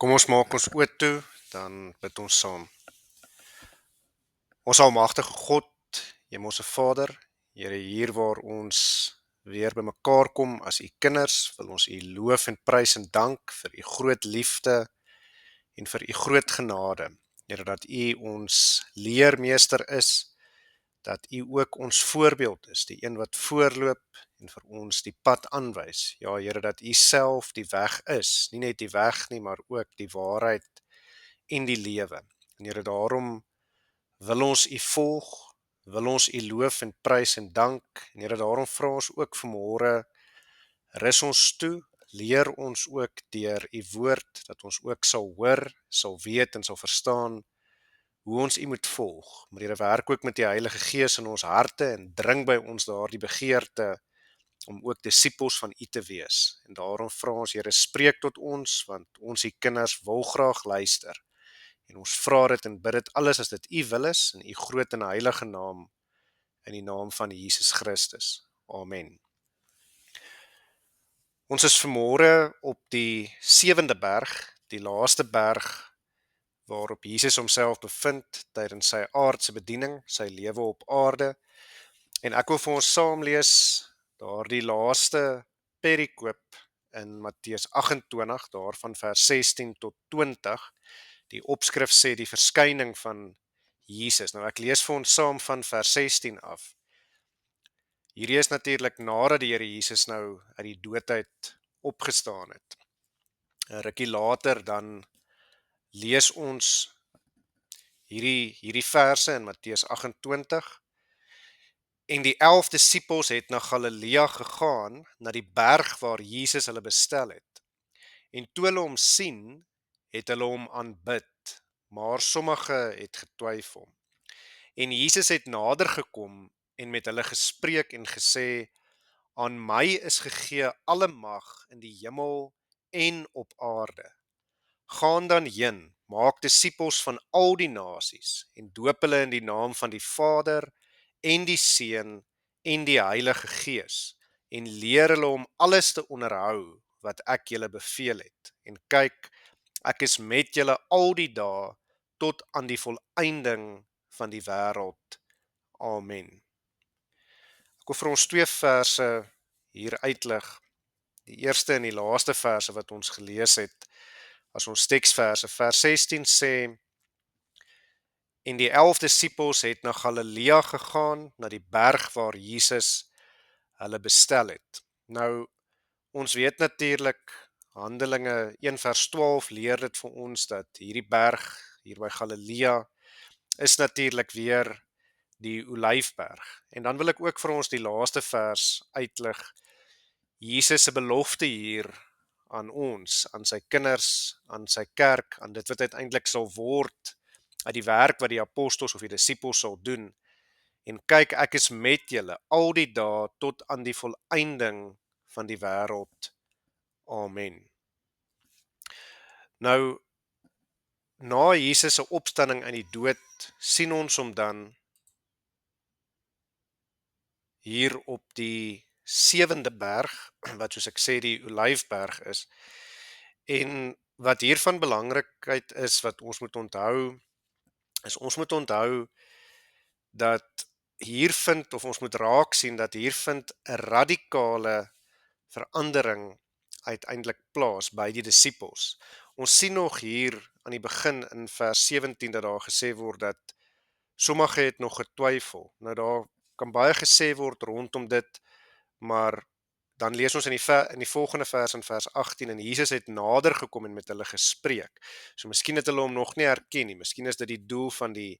Kom ons maak ons oë toe, dan bid ons saam. Ons almagtige God, Hemelse Vader, Here, hier waar ons weer bymekaar kom as u kinders, wil ons u loof en prys en dank vir u groot liefde en vir u groot genade. Here, dat u ons leermeester is, dat u ook ons voorbeeld is, die een wat voorloop en vir ons die pad aanwys. Ja, Here, dat u self die weg is, nie net die weg nie, maar ook die waarheid en die lewe. En Here, daarom wil ons u volg, wil ons u loof en prys en dank. En Here, daarom vra ons ook vanmôre, rus ons toe, leer ons ook deur u woord, dat ons ook sal hoor, sal weet en sal verstaan hoe ons u moet volg. Maar Here, werk ook met die Heilige Gees in ons harte en dring by ons daardie begeerte om ook disippels van u te wees. En daarom vra ons, Here, spreek tot ons, want ons u kinders wil graag luister. En ons vra dit en bid dit alles as dit u wil is, in u groot en heilige naam, in die naam van Jesus Christus. Amen. Ons is vanmôre op die 7de berg, die laaste berg waarop Jesus homself bevind tydens sy aardse bediening, sy lewe op aarde. En ek wil vir ons saam lees daardie laaste perikoop in Matteus 28, daarvan vers 16 tot 20. Die opskrif sê die verskyning van Jesus. Nou ek lees vir ons saam van vers 16 af. Hierdie is natuurlik nadat die Here Jesus nou uit die dood uit opgestaan het. 'n Rukkie later dan lees ons hierdie verse in Matteus 28. En die 11 disippels het na Galilea gegaan, na die berg waar Jesus hulle bestel het. En toe hulle hom sien, het hulle hom aanbid, maar sommige het getwyfel. En Jesus het nader gekom en met hulle gespreek en gesê, aan my is gegee alle mag in die hemel en op aarde. Gaan dan heen, maak disippels van al die nasies en doop hulle in die naam van die Vader en die Seun en die Heilige Gees en leer hulle om alles te onderhou wat ek julle beveel het. En kyk, ek is met julle al die dae tot aan die volëinding van die wêreld. Amen. Ek wil vir ons 2 verse hier uitlig. Die eerste en die laaste verse wat ons gelees het as ons teksverse. Vers 16 sê, en die 11 disippels het na Galilea gegaan, na die berg waar Jesus hulle bestel het. Nou, ons weet natuurlik, Handelinge 1 vers 12 leer dit vir ons dat hierdie berg, hier by Galilea, is natuurlik weer die Olyfberg. En dan wil ek ook vir ons die laaste vers uitlig, Jesus se belofte hier aan ons, aan sy kinders, aan sy kerk, aan dit wat uiteindelik sal word, uit die werk wat die apostels of die disippels sal doen. En kyk, ek is met julle al die dae tot aan die volëinding van die wêreld. Amen. Nou, na Jesus se opstanding uit die dood, sien ons hom dan hier op die 7de berg, wat soos ek sê die Olyfberg is. En wat hiervan belangrikheid is, wat ons moet onthou, is ons moet onthou dat hier vind, of ons moet raak sien, dat hier vind 'n radikale verandering uiteindelik plaas by die disippels. Ons sien nog hier aan die begin in vers 17 dat daar gesê word dat sommige het nog getwyfel. Nou daar kan baie gesê word rondom dit, maar dan lees ons in die volgende vers in vers 18, en Jesus het nader gekom en met hulle gespreek. So miskien het hulle hom nog nie herken nie, miskien is dit die doel van die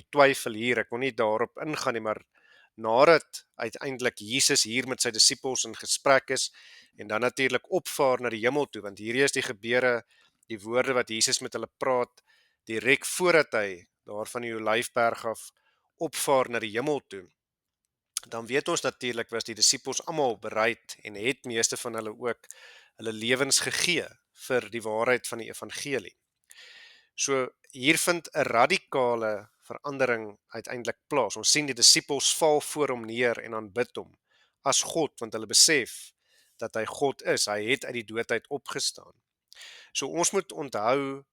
twyfel hier. Ek wil nie daarop ingaan nie, maar nadat uiteindelik Jesus hier met sy disippels in gesprek is, en dan natuurlik opvaar na die hemel toe, want hierdie is die gebeure, die woorde wat Jesus met hulle praat, direk voordat hy daar van die Olyfberg af opvaar na die hemel toe, dan weet ons natuurlik was die disippels almal bereid en het meeste van hulle ook hulle lewens gegee vir die waarheid van die evangelie. So hier vind 'n radikale verandering uiteindelik plaas. Ons sien die disippels val voor hom neer en aanbid hom as God, want hulle besef dat hy God is. Hy het uit die dood uit opgestaan. So ons moet onthou,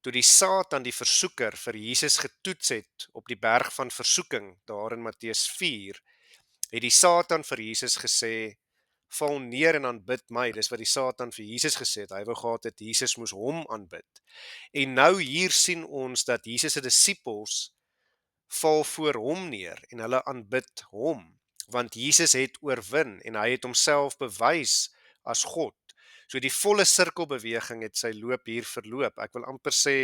toe die Satan die versoeker vir Jesus getoets het op die berg van versoeking, daar in Matteus 4, het die Satan vir Jesus gesê, val neer en aanbid my. Dis wat die Satan vir Jesus gesê het. Hy wou gehad het Jesus moes hom aanbid. En nou hier sien ons dat Jesus se disippels val voor hom neer en hulle aanbid hom, want Jesus het oorwin en hy het homself bewys as God. So die volle sirkelbeweging het sy loop hier verloop. Ek wil amper sê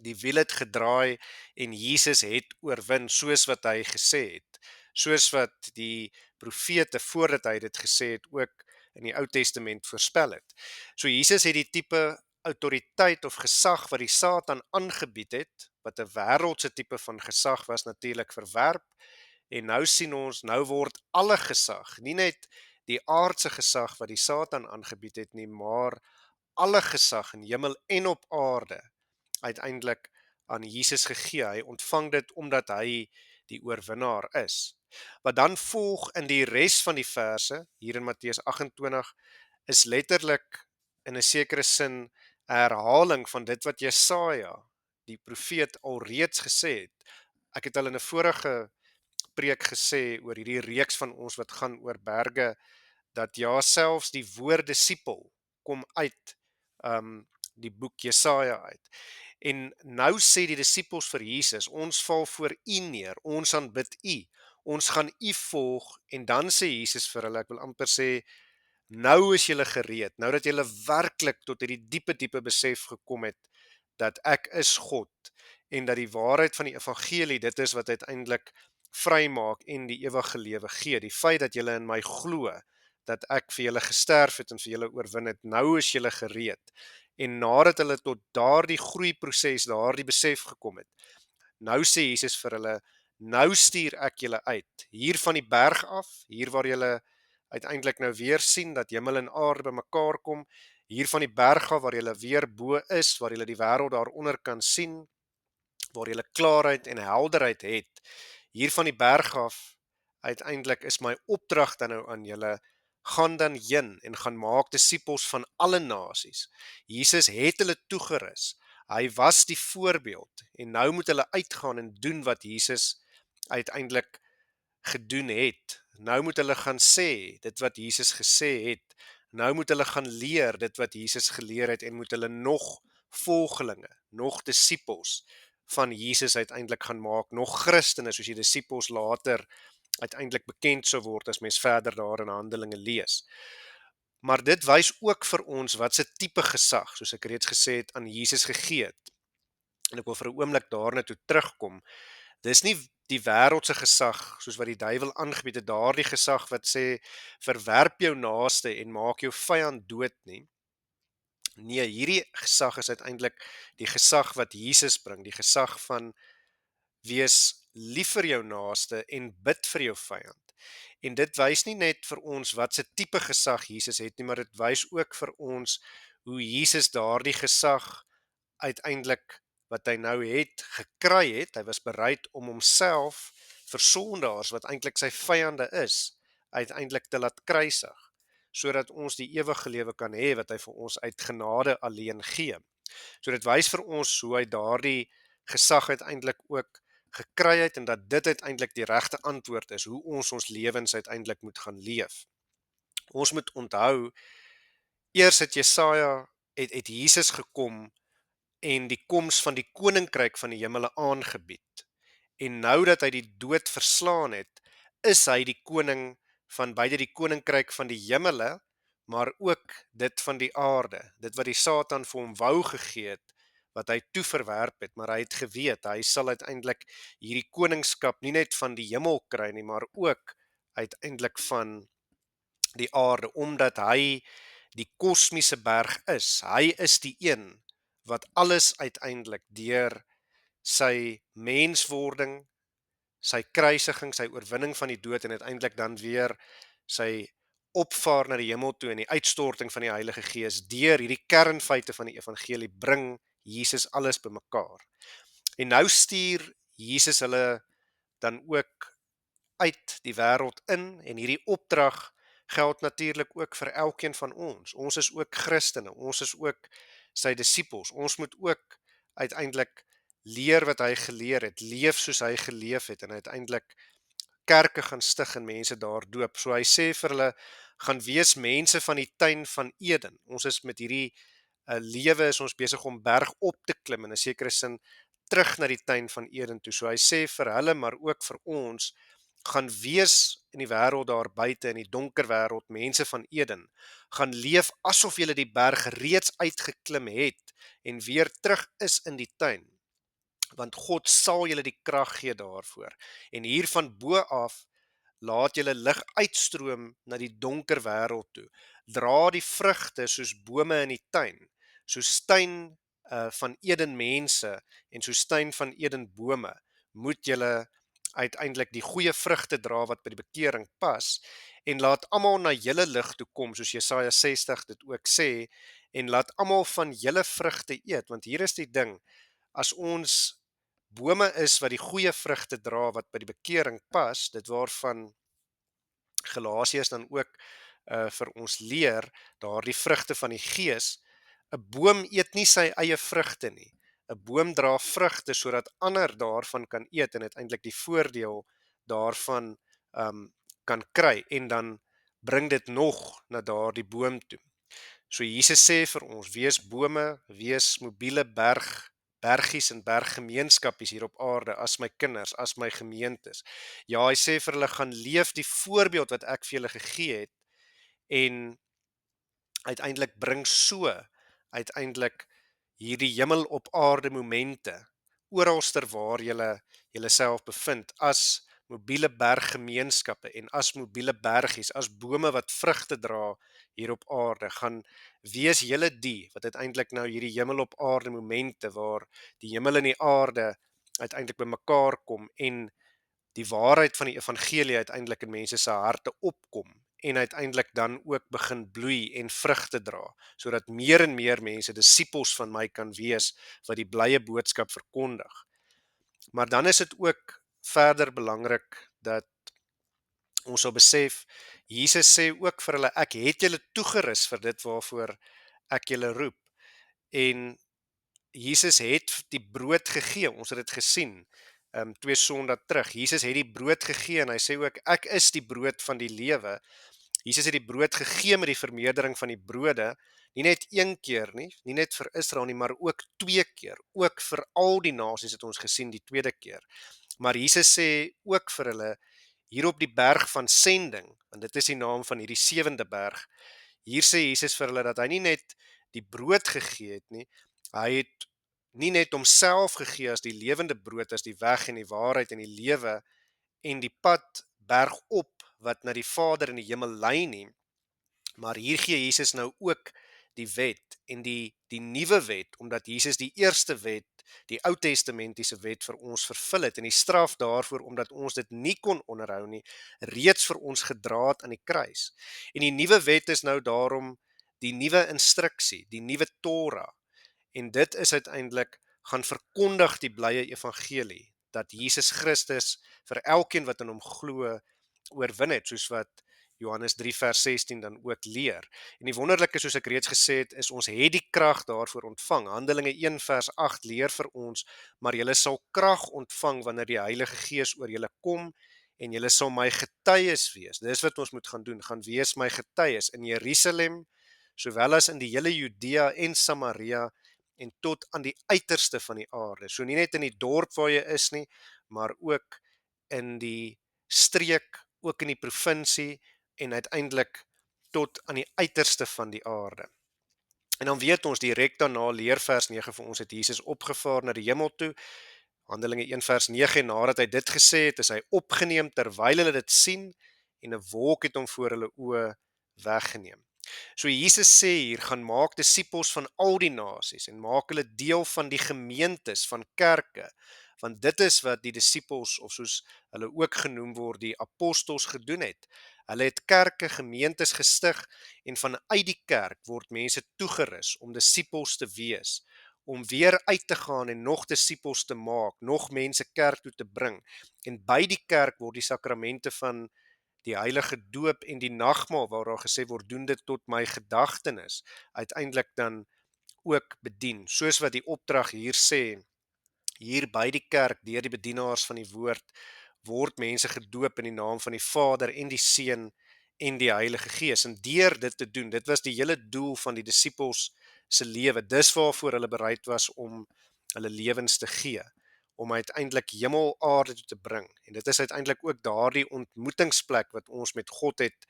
die wiel het gedraai en Jesus het oorwin soos wat hy gesê het. Soos wat die profete voordat hy dit gesê het ook in die Ou Testament voorspel het. So Jesus het die tipe autoriteit of gesag wat die Satan aangebied het, wat 'n wêreldse tipe van gesag was, natuurlik verwerp. En nou sien ons, nou word alle gesag, nie net die aardse gesag wat die Satan aangebied het nie, maar alle gesag in hemel en op aarde uiteindelik aan Jesus gegee. Hy ontvang dit omdat hy die oorwinnaar is. Wat dan volg in die res van die verse, hier in Matteus 28, is letterlik in 'n sekere sin 'n herhaling van dit wat Jesaja, die profeet, alreeds gesê het. Ek het al in 'n vorige preek gesê oor hierdie reeks van ons wat gaan oor berge, dat ja, selfs die woord disipel kom uit die boek Jesaja uit. En nou sê die disippels vir Jesus, ons val voor U neer, ons aanbid U, ons gaan U volg, en dan sê Jesus vir hulle, ek wil amper sê, nou is julle gereed, nou dat julle werklik tot hierdie diepe besef gekom het, dat ek is God, en dat die waarheid van die evangelie dit is wat uiteindelik vrymaak en die ewige lewe gee, die feit dat julle in my glo, dat ek vir julle gesterf het en vir julle oorwin het, nou is julle gereed. En nadat hulle tot daardie groeiproses, daardie besef gekom het, nou sê Jesus vir hulle, nou stuur ek julle uit, hier van die berg af, hier waar julle uiteindelik nou weer sien dat hemel en aarde bymekaar kom, hier van die berg af waar julle weer bo is, waar julle die wêreld daaronder kan sien, waar julle klaarheid en helderheid het, hier van die berg af, uiteindelik is my opdrag dan nou aan julle, gaan dan heen en gaan maak disippels van alle nasies. Jesus het hulle toegerus, hy was die voorbeeld, en nou moet hulle uitgaan en doen wat Jesus uiteindelik gedoen het. Nou moet hulle gaan sê, dit wat Jesus gesê het. Nou moet hulle gaan leer, dit wat Jesus geleer het, en moet hulle nog volgelinge, nog disippels van Jesus uiteindelik gaan maak, nog Christene, soos die disippels later uiteindelik bekend sou word, as mens verder daar in Handelinge lees. Maar dit wys ook vir ons wat se tipe gesag, soos ek reeds gesê het, aan Jesus gegee het. En ek wil vir 'n oomblik daarna toe terugkom. Dis nie die wêreldse gesag, soos wat die duiwel aangebied het, daardie gesag wat sê, verwerp jou naaste en maak jou vyand dood nie. Nee, hierdie gesag is uiteindelik die gesag wat Jesus bring, die gesag van wees lief vir jou naaste en bid vir jou vyand. En dit wys nie net vir ons wat se tipe gesag Jesus het nie, maar dit wys ook vir ons hoe Jesus daardie gesag uiteindelik wat hy nou het, gekry het. Hy was bereid om homself vir sondaars, wat eintlik sy vyande is, uiteindelik te laat kruisig, sodat ons die ewige lewe kan hê wat hy vir ons uit genade alleen gee. So dit wys vir ons hoe hy daardie gesag uiteindelik ook gekry het, en dat dit uiteindelik die regte antwoord is, hoe ons lewens uiteindelik moet gaan leef. Ons moet onthou, eers het Jesaja, het Jesus gekom, en die koms van die koninkryk van die hemele aangebied. En nou dat hy die dood verslaan het, is hy die koning van beide die koninkryk van die hemele, maar ook dit van die aarde, dit wat die Satan vir hom wou gegee het, wat hy toe verwerp het, maar hy het geweet, hy sal uiteindelik hierdie koningskap nie net van die hemel kry nie, maar ook uiteindelik van die aarde, omdat hy die kosmiese berg is. Hy is die een wat alles uiteindelik deur sy menswording, sy kruisiging, sy oorwinning van die dood, en uiteindelik dan weer sy opvaar na die hemel toe en die uitstorting van die Heilige Gees, deur hierdie kernfeite van die evangelie bring Jesus alles bymekaar. En nou stuur Jesus hulle dan ook uit die wêreld in, en hierdie opdrag geld natuurlik ook vir elkeen van ons. Ons is ook Christene, ons is ook sy disippels. Ons moet ook uiteindelik leer wat hy geleer het, leef soos hy geleef het en uiteindelik kerke gaan stig en mense daar doop. So hy sê vir hulle, gaan wees mense van die tuin van Eden. Ons is met hierdie lewe is ons besig om berg op te klim in 'n sekere sin terug na die tuin van Eden toe. So hy sê vir hulle, maar ook vir ons, gaan wees in die wêreld daar buite, in die donker wêreld, mense van Eden, gaan leef asof julle die berg reeds uitgeklim het en weer terug is in die tuin. Want God sal julle die krag gee daarvoor. En hier van bo af laat julle lig uitstroom na die donker wêreld toe. Dra die vrugte soos bome in die tuin, soos tuin van Eden mense en soos tuin van Eden bome, moet julle uiteindelik die goeie vrugte dra wat by die bekering pas en laat almal na julle lig toe kom, soos Jesaja 60 dit ook sê, en laat almal van julle vrugte eet, want hier is die ding, as ons bome is wat die goeie vrugte dra wat by die bekering pas, dit waarvan Galasiërs dan ook vir ons leer, daardie vrugte van die Gees. 'n Boom eet nie sy eie vrugte nie. 'n Boom dra vrugte sodat ander daarvan kan eet en uiteindelik die voordeel daarvan kan kry en dan bring dit nog na daardie boom toe. So Jesus sê vir ons, wees bome, wees mobiele bergies en berggemeenskapies hier op aarde as my kinders, as my gemeentes. Ja, hy sê vir hulle, gaan leef die voorbeeld wat ek vir julle gegee het en uiteindelik bring so uiteindelik hierdie hemel op aarde momente oralster waar julle self bevind as mobiele berggemeenskappe en as mobiele bergies, as bome wat vrugte dra hier op aarde, gaan wees julle die wat uiteindelik nou hierdie hemel op aarde momente waar die hemel en die aarde uiteindelik bymekaar kom en die waarheid van die evangelie uiteindelik in mense se harte opkom en uiteindelik dan ook begin bloei en vrugte dra, sodat meer en meer mense disippels van my kan wees wat die blye boodskap verkondig. Maar dan is dit ook verder belangrik dat ons sal besef, Jesus sê ook vir hulle, ek het julle toegerus vir dit waarvoor ek julle roep. En Jesus het die brood gegee, ons het dit gesien, 2 Sondae terug. Jesus het die brood gegee en hy sê ook, ek is die brood van die lewe. Jesus het die brood gegee met die vermeerdering van die brode, nie net een keer nie net vir Israel nie, maar ook 2 keer, ook vir al die nasies het ons gesien die tweede keer. Maar Jesus sê ook vir hulle, hier op die berg van sending, en dit is die naam van hierdie 7de berg, hier sê Jesus vir hulle dat hy nie net die brood gegee het nie, hy het nie net homself gegee as die lewende brood, as die weg en die waarheid en die lewe en die pad bergop wat na die Vader in die hemel lei nie, maar hier gee Jesus nou ook die wet en die nuwe wet, omdat Jesus die eerste wet, die Ou Testamentiese wet vir ons vervul het en die straf daarvoor, omdat ons dit nie kon onderhou nie, reeds vir ons gedra het aan die kruis. En die nuwe wet is nou daarom die nuwe instruksie, die nuwe Torah. En dit is uiteindelik gaan verkondig die blye evangelie, dat Jesus Christus vir elkeen wat in hom glo oorwin het, soos wat Johannes 3 vers 16 dan ook leer. En die wonderlike, soos ek reeds gesê het, is ons het die krag daarvoor ontvang. Handelinge 1 vers 8 leer vir ons, maar julle sal krag ontvang wanneer die Heilige Gees oor julle kom en julle sal my getuies wees. Dis wat ons moet gaan doen, gaan wees my getuies in Jerusalem, sowel as in die hele Judea en Samaria en tot aan die uiterste van die aarde. So nie net in die dorp waar jy is nie, maar ook in die streek, ook in die provinsie en uiteindelik tot aan die uiterste van die aarde. En dan weet ons direk daarna leer vers 9 vir ons het Jesus opgevaar na die hemel toe. Handelinge 1 vers 9 en nadat hy dit gesê het, is hy opgeneem terwyl hulle dit sien en 'n wolk het hom voor hulle oë weggeneem. So Jesus sê hier, gaan maak disippels van al die nasies en maak hulle deel van die gemeentes, van kerke, want dit is wat die disippels, of soos hulle ook genoem word, die apostels gedoen het. Hulle het kerke, gemeentes gestig en vanuit die kerk word mense toegerus om disippels te wees, om weer uit te gaan en nog disippels te maak, nog mense kerk toe te bring. En by die kerk word die sakramente van die heilige doop en die nagmaal waar daar gesê word doen dit tot my gedagtenis, uiteindelik dan ook bedien, soos wat die opdrag hier sê, hier by die kerk deur die bedienaars van die woord word mense gedoop in die naam van die Vader en die Seun en die Heilige Gees. En deur dit te doen, dit was die hele doel van die disippels se lewe. Dis waarvoor hulle bereid was om hulle lewens te gee, om uiteindelik hemel aarde toe te bring. En dit is uiteindelik ook daardie ontmoetingsplek wat ons met God het,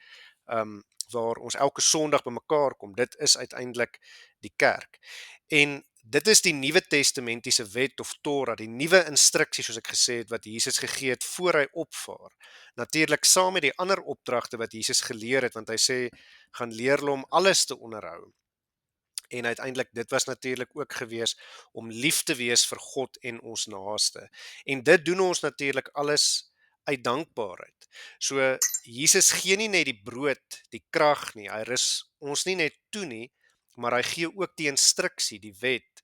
waar ons elke Sondag bymekaar kom. Dit is uiteindelik die kerk. En dit is die Nuwe Testamentiese wet of Torah, die nuwe instruksie soos ek gesê het wat Jesus gegee het voor hy opvaar. Natuurlik saam met die ander opdragte wat Jesus geleer het, want hy sê gaan leer hulle om alles te onderhou. En uiteindelik dit was natuurlik ook gewees om lief te wees vir God en ons naaste. En dit doen ons natuurlik alles uit dankbaarheid. So Jesus gee nie net die brood, die krag nie. Hy rus ons nie net toe nie, maar hy gee ook die instruksie, die wet.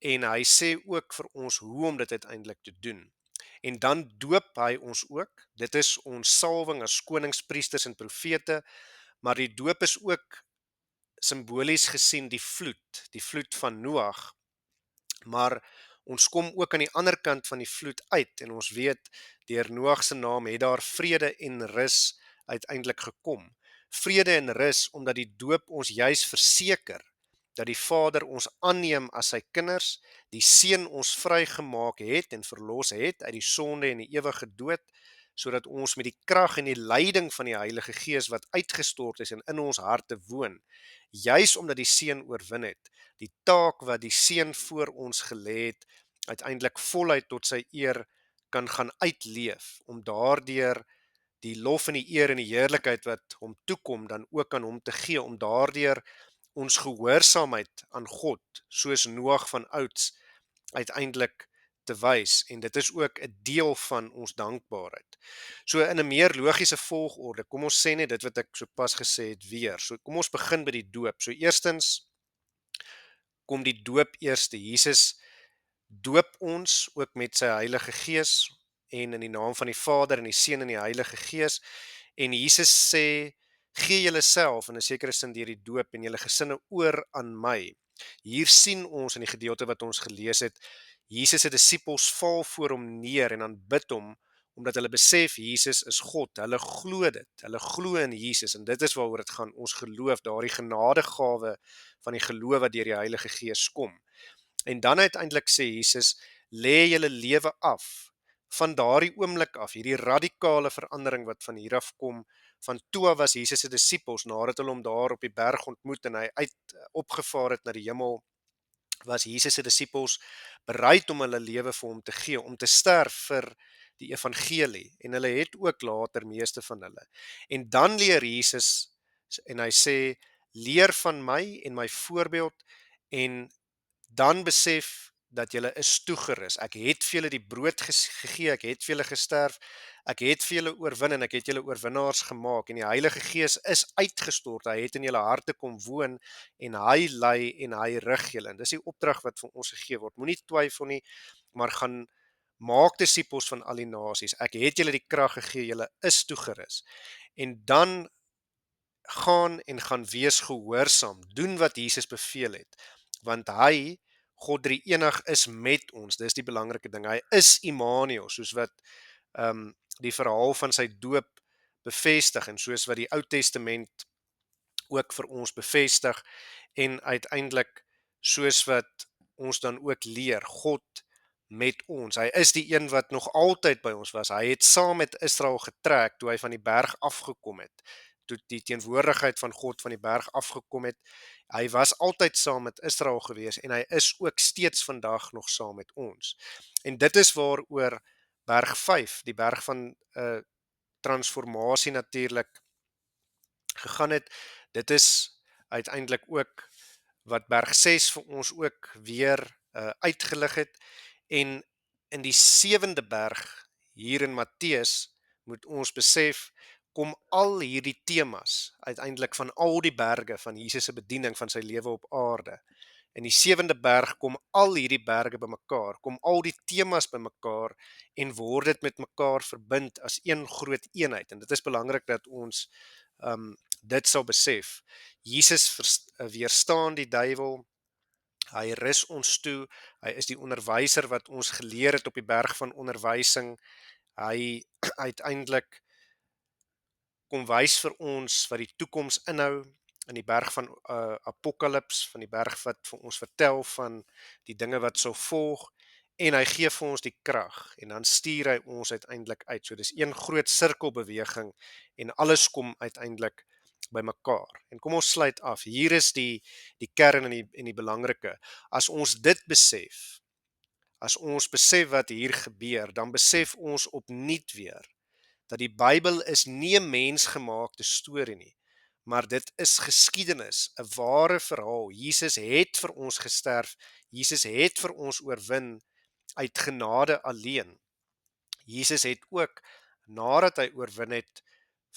En hy sê ook vir ons hoe om dit uiteindelik te doen. En dan doop hy ons ook. Dit is ons salwing as konings, priesters en profete, maar die doop is ook simbolies gesien die vloed van Noag, maar ons kom ook aan die ander kant van die vloed uit en ons weet deur Noag se naam het daar vrede en rus uiteindelik gekom. Vrede en rus omdat die doop ons juis verseker dat die Vader ons aanneem as sy kinders, die Seun ons vrygemaak het en verlos het uit die sonde en die ewige dood, sodat ons met die krag en die leiding van die Heilige Gees wat uitgestort is en in ons harte woon, juis omdat die Seun oorwin het, die taak wat die Seun voor ons gelê het, uiteindelik voluit tot sy eer kan gaan uitleef, om daardeur die lof en die eer en die heerlikheid wat hom toekom, dan ook aan hom te gee, om daardeur ons gehoorsaamheid aan God, soos Noag van ouds, uiteindelik te wys. En dit is ook 'n deel van ons dankbaarheid. So in 'n meer logiese volgorde, kom ons sê net dit wat ek sopas gesê het weer. So kom ons begin by die doop. So eerstens kom die doop eerste. Jesus doop ons ook met sy Heilige Gees en in die naam van die Vader en die Seun en die Heilige Gees. En Jesus sê, gee julle self in 'n sekere sin deur die doop en julle gesinne oor aan my. Hier sien ons in die gedeelte wat ons gelees het, Jesus se disippels val voor hom neer en aanbid hom, omdat hulle besef Jesus is God. Hulle glo dit. Hulle glo in Jesus en dit is waaroor dit gaan. Ons geloof, daardie genadegawe van die geloof wat deur die Heilige Gees kom. En dan uiteindelik sê Jesus, lê julle lewe af. Van daardie oomblik af, hierdie radikale verandering wat van hier af kom, van toe was Jesus se disippels, nadat hulle hom daar op die berg ontmoet en hy opgevaar het na die hemel, was Jesus se disippels bereid om hulle lewe vir hom te gee, om te sterf vir die evangelie. En hulle het ook later meeste van hulle. En dan leer Jesus en hy sê, leer van my en my voorbeeld en dan besef dat julle is toegerus. Ek het vir julle die brood gegee, ek het vir julle gesterf, ek het vir julle oorwin en ek het julle oorwinnaars gemaak en die Heilige Gees is uitgestort. Hy het in julle harte kom woon en hy lei en hy rig julle. En dis die opdrag wat vir ons gegee word. Moenie twyfel nie, maar gaan maak disippels van al die nasies. Ek het julle die krag gegee, julle is toegerus. En dan gaan wees gehoorsaam, doen wat Jesus beveel het, want hy, God drie enig, is met ons. Dis die belangrike ding. Hy is Immanuel, soos wat die verhaal van sy doop bevestig en soos wat die Ou Testament ook vir ons bevestig en uiteindelik soos wat ons dan ook leer, God met ons. Hy is die een wat nog altyd by ons was. Hy het saam met Israel getrek toe hy van die berg afgekom het, toe die teenwoordigheid van God van die berg afgekom het. Hy was altyd saam met Israel gewees en hy is ook steeds vandag nog saam met ons. En dit is waaroor berg 5, die berg van transformasie natuurlik gegaan het. Dit is uiteindelik ook wat berg 6 vir ons ook weer uitgelig het. En in die 7de berg hier in Matteus moet ons besef, kom al hierdie temas uiteindelik van al die berge van Jesus se bediening van sy lewe op aarde. In die 7de berg kom al hierdie berge bymekaar, kom al die temas bymekaar en word dit met mekaar verbind as een groot eenheid. En dit is belangrik dat ons dit sal besef. Jesus weerstaan die duiwel. Hy rus ons toe. Hy is die onderwyser wat ons geleer het op die berg van onderwysing. Hy uiteindelik kom wys vir ons wat die toekoms inhou in die berg van Apokalips, van die berg wat vir ons vertel van die dinge wat sou volg, en hy gee vir ons die krag en dan stuur hy ons uiteindelik uit. So dis een groot sirkelbeweging en alles kom uiteindelik by mekaar. En kom ons sluit af. Hier is die kern en die belangrike. As ons dit besef, as ons besef wat hier gebeur, dan besef ons opnuut weer dat die Bybel is nie 'n mensgemaakte storie nie, maar dit is geskiedenis, 'n ware verhaal. Jesus het vir ons gesterf, Jesus het vir ons oorwin uit genade alleen. Jesus het ook, nadat hy oorwin het,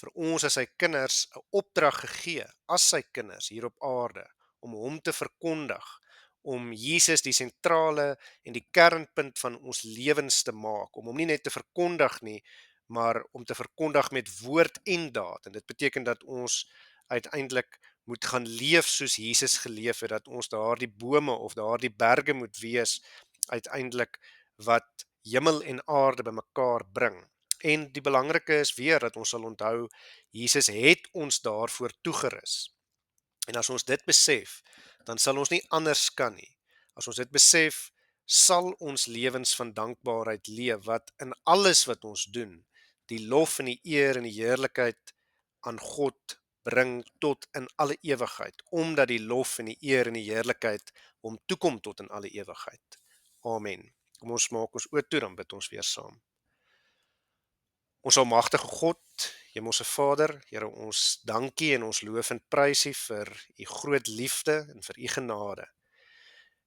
vir ons as sy kinders 'n opdrag gegee, as sy kinders hier op aarde, om hom te verkondig, om Jesus die sentrale en die kernpunt van ons lewens te maak, om hom nie net te verkondig nie, maar om te verkondig met woord en daad. En dit beteken dat ons uiteindelik moet gaan leef soos Jesus geleef het, dat ons daardie bome of daardie berge moet wees, uiteindelik wat hemel en aarde bymekaar bring. En die belangrike is weer dat ons sal onthou, Jesus het ons daarvoor toegerus. En as ons dit besef, dan sal ons nie anders kan nie. As ons dit besef, sal ons lewens van dankbaarheid leef, wat in alles wat ons doen, die lof en die eer en die heerlikheid aan God bring tot in alle ewigheid, omdat die lof en die eer en die heerlikheid hom toekom tot in alle ewigheid. Amen. Kom ons maak ons oë toe, dan bid ons weer saam. Ons almagtige God, Hemelse Vader, Here, ons dankie en ons loof en prys U vir U groot liefde en vir U genade.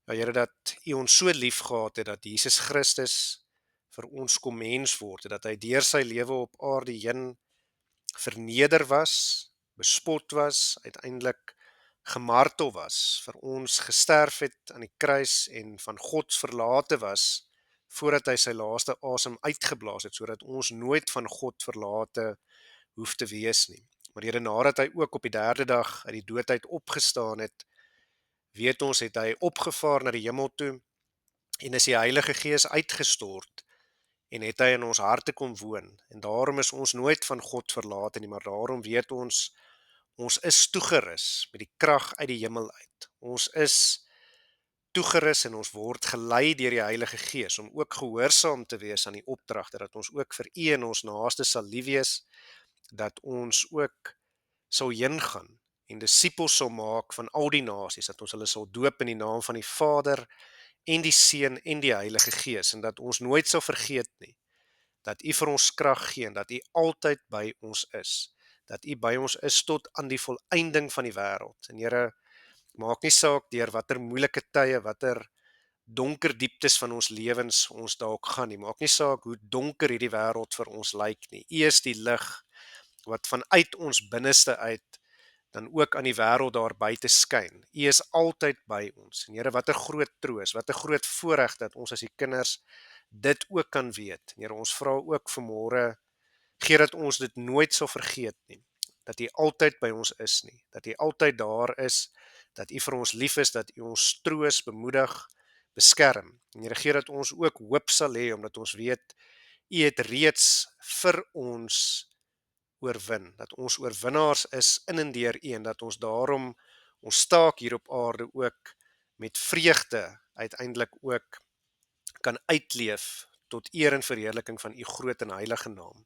Ja, Here, dat U ons so lief gehad het, dat Jesus Christus vir ons kom mens word, dat hy deur sy lewe op aarde heen verneder was, bespot was, uiteindelik gemartel was, vir ons gesterf het aan die kruis en van God verlate was, voordat hy sy laaste asem uitgeblaas het, sodat ons nooit van God verlate hoef te wees nie. Maar Here, nadat hy ook op die 3de dag uit die dood uit opgestaan het, weet ons, het hy opgevaar na die hemel toe, en is die Heilige Gees uitgestort, en het hy in ons harte kom woon. En daarom is ons nooit van God verlate nie, maar daarom weet ons is toegerus met die krag uit die hemel uit. Ons is toegerus en ons word gelei deur die Heilige Gees om ook gehoorsaam te wees aan die opdragte, dat ons ook vir U en ons naaste sal lief wees, dat ons ook sal heen gaan en disippels sal maak van al die nasies, dat ons hulle sal doop in die naam van die Vader en die Seun en die Heilige Gees, en dat ons nooit sal vergeet nie, dat U vir ons krag gee en dat U altyd by ons is, dat U by ons is tot aan die volëinding van die wêreld. En Here, maak nie saak deur watter moeilike tye, watter donker dieptes van ons lewens ons dalk gaan nie, maak nie saak hoe donker hierdie wêreld vir ons lyk nie. U is die lig wat vanuit ons binneste uit dan ook aan die wêreld daar buite skyn. U is altyd by ons. En Here, wat 'n groot troos, wat 'n groot voorreg dat ons as U kinders dit ook kan weet. Here, ons vra ook vanmôre, gee dat ons dit nooit sal vergeet nie, dat U altyd by ons is nie, dat U altyd daar is, dat U vir ons lief is, dat U ons troos, bemoedig, beskerm. En Here, gee dat ons ook hoop sal hê, omdat ons weet U het reeds vir ons oorwin, dat ons oorwinnaars is in en deur U, en dat ons daarom ons taak hier op aarde ook met vreugde uiteindelik ook kan uitleef tot eer en verheerliking van U groot en heilige naam.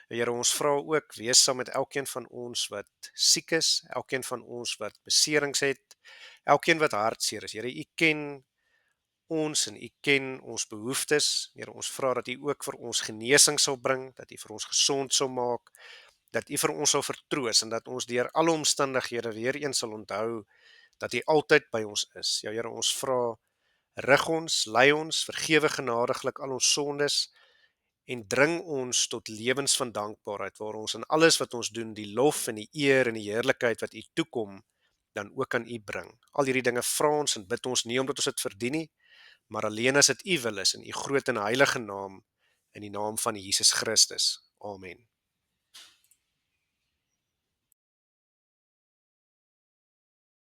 Here, ons vra ook, wees saam met elkeen van ons wat siek is, elkeen van ons wat beserings het, elkeen wat hartseer is. Here, U ken ons en U ken ons behoeftes. Here, ons vra dat U ook vir ons genesing sal bring, dat U vir ons gesond sal maak, dat U vir ons sal vertroos, en dat ons deur alle omstandighede weer eens sal onthou dat U altyd by ons is. Ja, Here, ons vra, rig ons, lei ons, vergewe genadiglik al ons sondes, en dring ons tot lewens van dankbaarheid, waar ons in alles wat ons doen, die lof en die eer en die heerlikheid wat U toekom, dan ook aan U bring. Al hierdie dinge vra ons en bid ons nie omdat ons dit verdien nie, maar alleen as dit U wil is in U groot en heilige naam, in die naam van Jesus Christus. Amen.